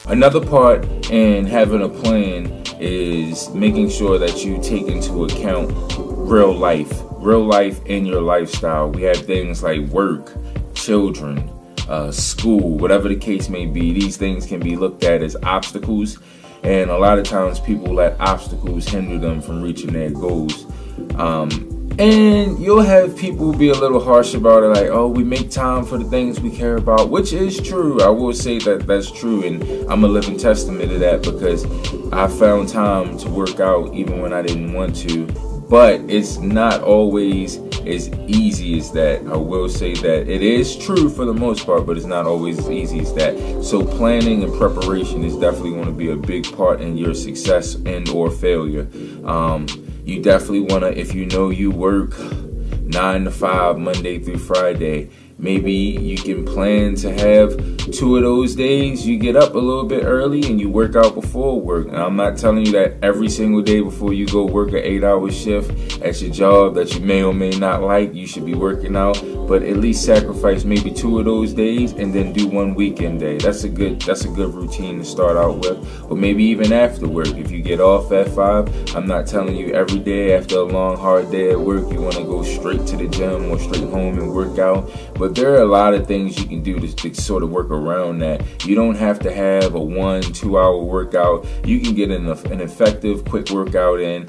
Another part in having a plan is making sure that you take into account real life in your lifestyle. We have things like work, children, school, whatever the case may be. These things can be looked at as obstacles, and a lot of times people let obstacles hinder them from reaching their goals. And you'll have people be a little harsh about it, like, oh, we make time for the things we care about, which is true. I will say that that's true, and I'm a living testament to that, because I found time to work out even when I didn't want to. But it's not always as easy as that. I will say that it is true for the most part, but it's not always as easy as that. So planning and preparation is definitely going to be a big part in your success and or failure. You definitely want to, if you know you work 9 to 5 Monday through Friday, maybe you can plan to have 2 of those days you get up a little bit early and you work out before work. And I'm not telling you that every single day before you go work an 8-hour shift at your job that you may or may not like, you should be working out, but at least sacrifice maybe 2 of those days and then do 1 weekend day. That's a good routine to start out with. Or maybe even after work, if you get off at 5, I'm not telling you every day after a long hard day at work you want to go straight to the gym or straight home and work out. But there are a lot of things you can do to sort of work around that. You don't have to have a 1-2 hour workout. You can get an effective quick workout in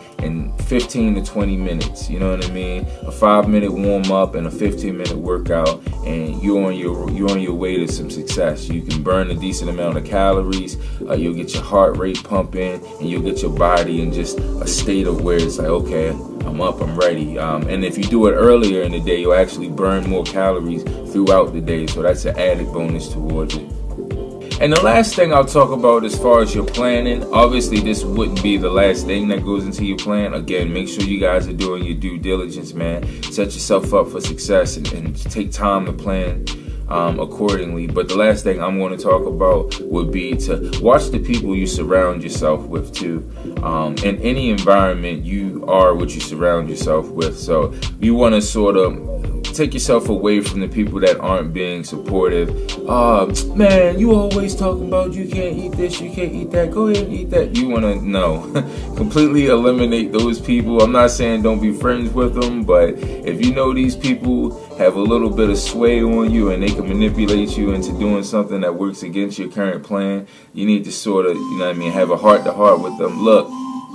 15 to 20 minutes. You know what I mean? A 5-minute warm up and a 15-minute workout, and you're on your way to some success. You can burn a decent amount of calories. You'll get your heart rate pumping, and you'll get your body in just a state of where it's like, okay, I'm up, I'm ready. And if you do it earlier in the day, you'll actually burn more calories throughout the day. So that's an added bonus towards it. And the last thing I'll talk about as far as your planning, obviously this wouldn't be the last thing that goes into your plan. Again, make sure you guys are doing your due diligence, man. Set yourself up for success and take time to plan accordingly. But the last thing I'm going to talk about would be to watch the people you surround yourself with too. In any environment, you are what you surround yourself with. So you want to sort of take yourself away from the people that aren't being supportive. Man, you always talking about you can't eat this, you can't eat that, go ahead and eat that. You want to completely eliminate those people. I'm not saying don't be friends with them, but if you know these people have a little bit of sway on you and they can manipulate you into doing something that works against your current plan, you need to sort of, have a heart-to-heart with them. Look,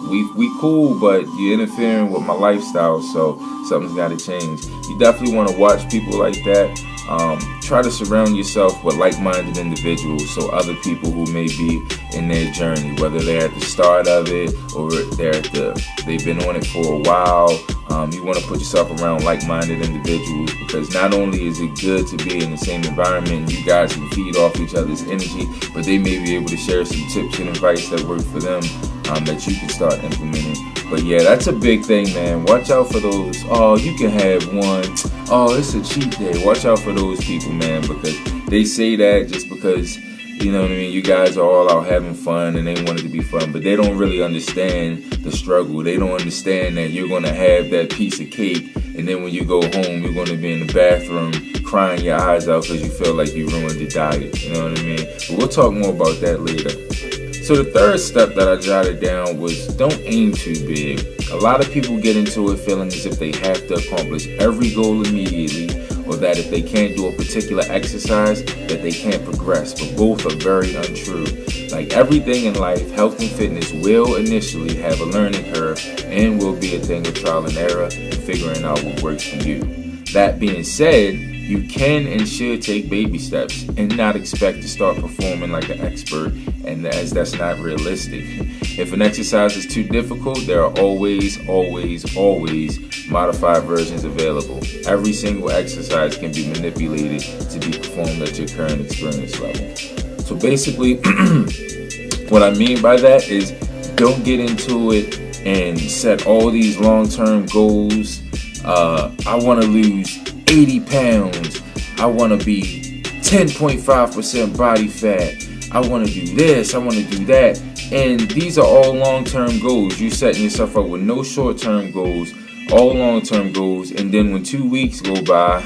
we cool, but you're interfering with my lifestyle, so something's got to change. You definitely want to watch people like that. Try to surround yourself with like-minded individuals, so other people who may be in their journey, whether they're at the start of it or they've been on it for a while. You want to put yourself around like-minded individuals, because not only is it good to be in the same environment and you guys can feed off each other's energy, but they may be able to share some tips and advice that work for them that you can start implementing. But yeah, that's a big thing, man. Watch out for those, oh, you can have one, oh, it's a cheat day. Watch out for those people, man, because they say that just because, you know what I mean, you guys are all out having fun and they want it to be fun, but they don't really understand the struggle. They don't understand that you're going to have that piece of cake, and then when you go home, you're going to be in the bathroom crying your eyes out because you feel like you ruined your diet. You know what I mean? But we'll talk more about that later. So the third step that I jotted down was don't aim too big. A lot of people get into it feeling as if they have to accomplish every goal immediately, or that if they can't do a particular exercise, that they can't progress. But both are very untrue. Like everything in life, health and fitness will initially have a learning curve and will be a thing of trial and error and figuring out what works for you. That being said, you can and should take baby steps and not expect to start performing like an expert, and as that's not realistic. If an exercise is too difficult, there are always modified versions available. Every single exercise can be manipulated to be performed at your current experience level. So basically, what I mean by that is don't get into it and set all these long-term goals. I want to lose 80 pounds. I want to be 10.5% body fat. I want to do this, I want to do that. And these are all long-term goals. You're setting yourself up with no short-term goals, all long-term goals. And then when 2 weeks go by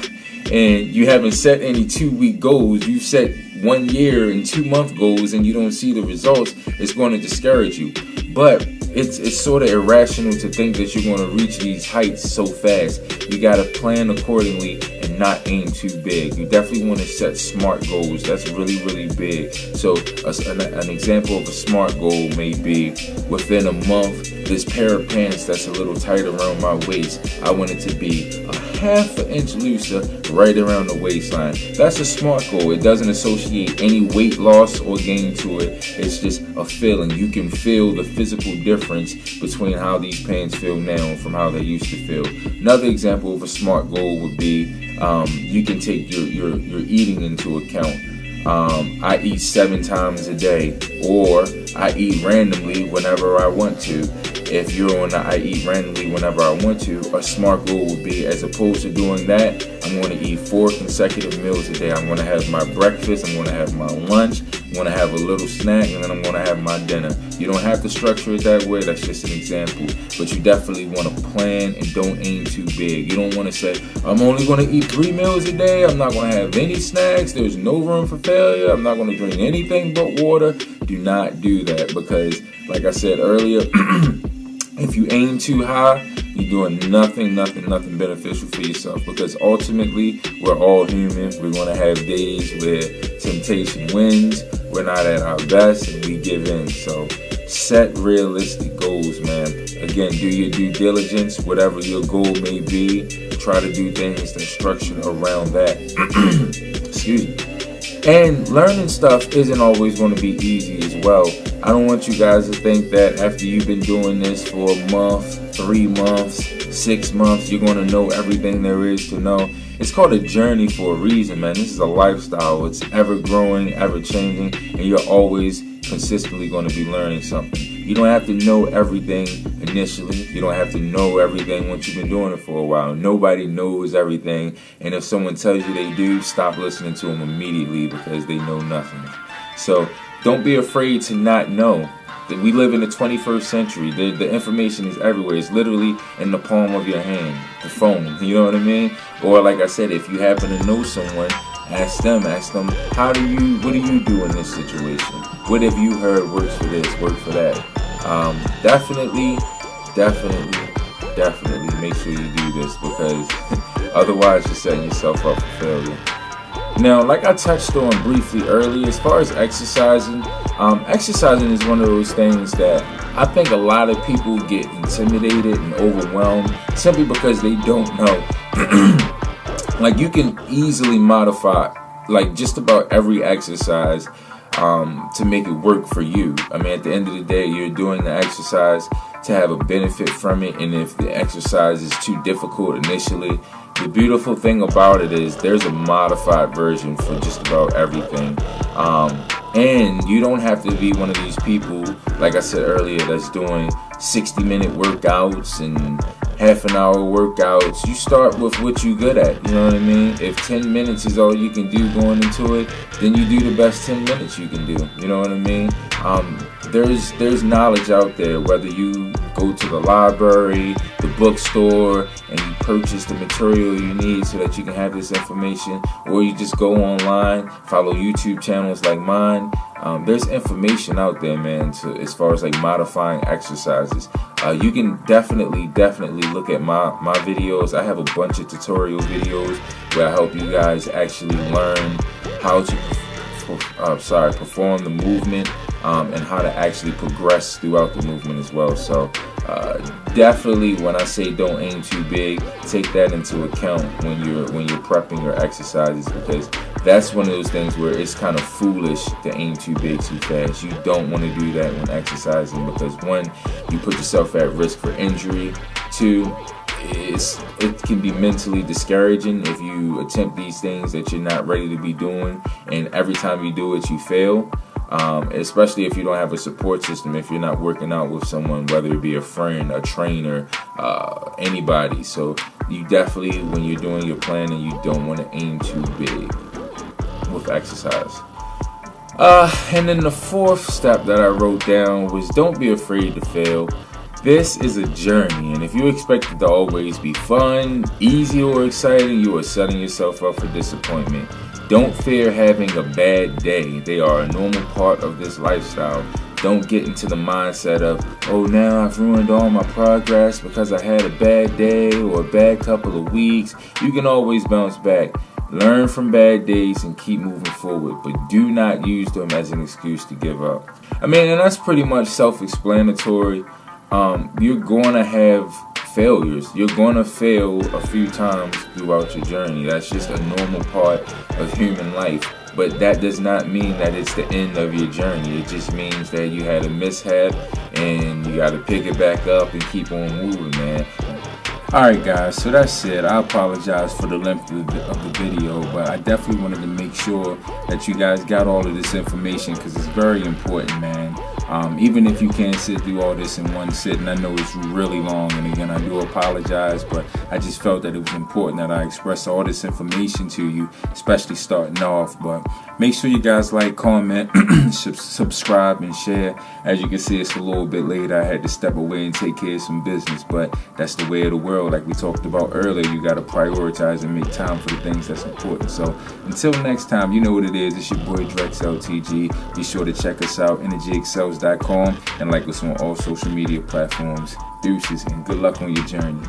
and you haven't set any 2-week goals, you've set 1 year and 2 month goals, and you don't see the results, it's going to discourage you. But it's sort of irrational to think that you're going to reach these heights so fast. You got to plan accordingly and not aim too big. You definitely want to set SMART goals. That's really, really big. So an example of a SMART goal may be, within a month, this pair of pants that's a little tight around my waist, I want it to be a half an inch looser right around the waistline. That's a SMART goal. It doesn't associate any weight loss or gain to it. It's just a feeling. You can feel the physical difference between how these pants feel now from how they used to feel. Another example of a SMART goal would be, you can take your eating into account. I eat 7 times a day, or I eat randomly whenever I want to. If you're on the I eat randomly whenever I want to, a SMART goal would be, as opposed to doing that, I'm going to eat 4 consecutive meals a day. I'm going to have my breakfast, I'm going to have my lunch, I'm going to have a little snack, and then I'm going to have my dinner. You don't have to structure it that way. That's just an example. But you definitely want to plan and don't aim too big. You don't want to say, I'm only going to eat 3 meals a day. I'm not going to have any snacks. There's no room for failure. I'm not going to drink anything but water. Do not do that, because, like I said earlier, if you aim too high, you're doing nothing beneficial for yourself, because ultimately we're all human. We're going to have days where temptation wins, we're not at our best, and we give in. So set realistic goals, man. Again, do your due diligence, whatever your goal may be. Try to do things that's structured around that. Excuse me. And learning stuff isn't always going to be easy as well. I don't want you guys to think that after you've been doing this for a month, 3 months, 6 months, you're going to know everything there is to know. It's called a journey for a reason, man. This is a lifestyle. It's ever growing, ever changing, and you're always consistently going to be learning something. You don't have to know everything initially. You don't have to know everything once you've been doing it for a while. Nobody knows everything, and if someone tells you they do, stop listening to them immediately, because they know nothing. So don't be afraid to not know. That we live in the 21st century. The information is everywhere. It's literally in the palm of your hand, the phone. You know what I mean? Or like I said, if you happen to know someone, ask them, what do you do in this situation? What have you heard works for this, works for that? Definitely make sure you do this, because otherwise you're setting yourself up for failure. Now, like I touched on briefly earlier, as far as exercising, exercising is one of those things that I think a lot of people get intimidated and overwhelmed simply because they don't know. Like, you can easily modify like just about every exercise to make it work for you. I mean, at the end of the day, you're doing the exercise to have a benefit from it, and if the exercise is too difficult initially, the beautiful thing about it is there's a modified version for just about everything. And you don't have to be one of these people, like I said earlier, that's doing 60-minute workouts and half-an-hour workouts. You start with what you're good at, you know what I mean? If 10 minutes is all you can do going into it, then you do the best 10 minutes you can do, you know what I mean? There's knowledge out there, whether you go to the library, the bookstore, and you purchase the material you need so that you can have this information, or you just go online, follow YouTube channels like mine. There's information out there, man, as far as like modifying exercises. You can definitely look at my videos. I have a bunch of tutorial videos where I help you guys actually learn how to perform the movement, and how to actually progress throughout the movement as well. So definitely, when I say don't aim too big, take that into account when you're prepping your exercises, because that's one of those things where it's kind of foolish to aim too big too fast. You don't want to do that when exercising, because one, you put yourself at risk for injury. Two, it can be mentally discouraging if you attempt these things that you're not ready to be doing, and every time you do it, you fail. Especially if you don't have a support system, if you're not working out with someone, whether it be a friend, a trainer, anybody. So you definitely, when you're doing your planning, you don't want to aim too big. with exercise. And then the fourth step that I wrote down was don't be afraid to fail. This is a journey, and if you expect it to always be fun, easy, or exciting, you are setting yourself up for disappointment. Don't fear having a bad day. They are a normal part of this lifestyle. Don't get into the mindset of, oh, now I've ruined all my progress because I had a bad day or a bad couple of weeks. You can always bounce back. Learn from bad days and keep moving forward, but do not use them as an excuse to give up. I mean, and that's pretty much self-explanatory. You're going to have failures. You're going to fail a few times throughout your journey. That's just a normal part of human life. But that does not mean that it's the end of your journey. It just means that you had a mishap and you got to pick it back up and keep on moving, man. Alright guys, so that's it. I apologize for the length of the video, but I definitely wanted to make sure that you guys got all of this information because it's very important, man. Even if you can't sit through all this in one sitting, I know it's really long, and again, I do apologize, but I just felt that it was important that I express all this information to you, especially starting off. But make sure you guys like, comment, subscribe, and share. As you can see, it's a little bit later. I had to step away and take care of some business, but that's the way of the world. Like we talked about earlier, you got to prioritize and make time for the things that's important. So until next time, you know what it is. It's your boy Drex LTG. Be sure to check us out, energyexcels.com, and like us on all social media platforms. Deuces, and good luck on your journey.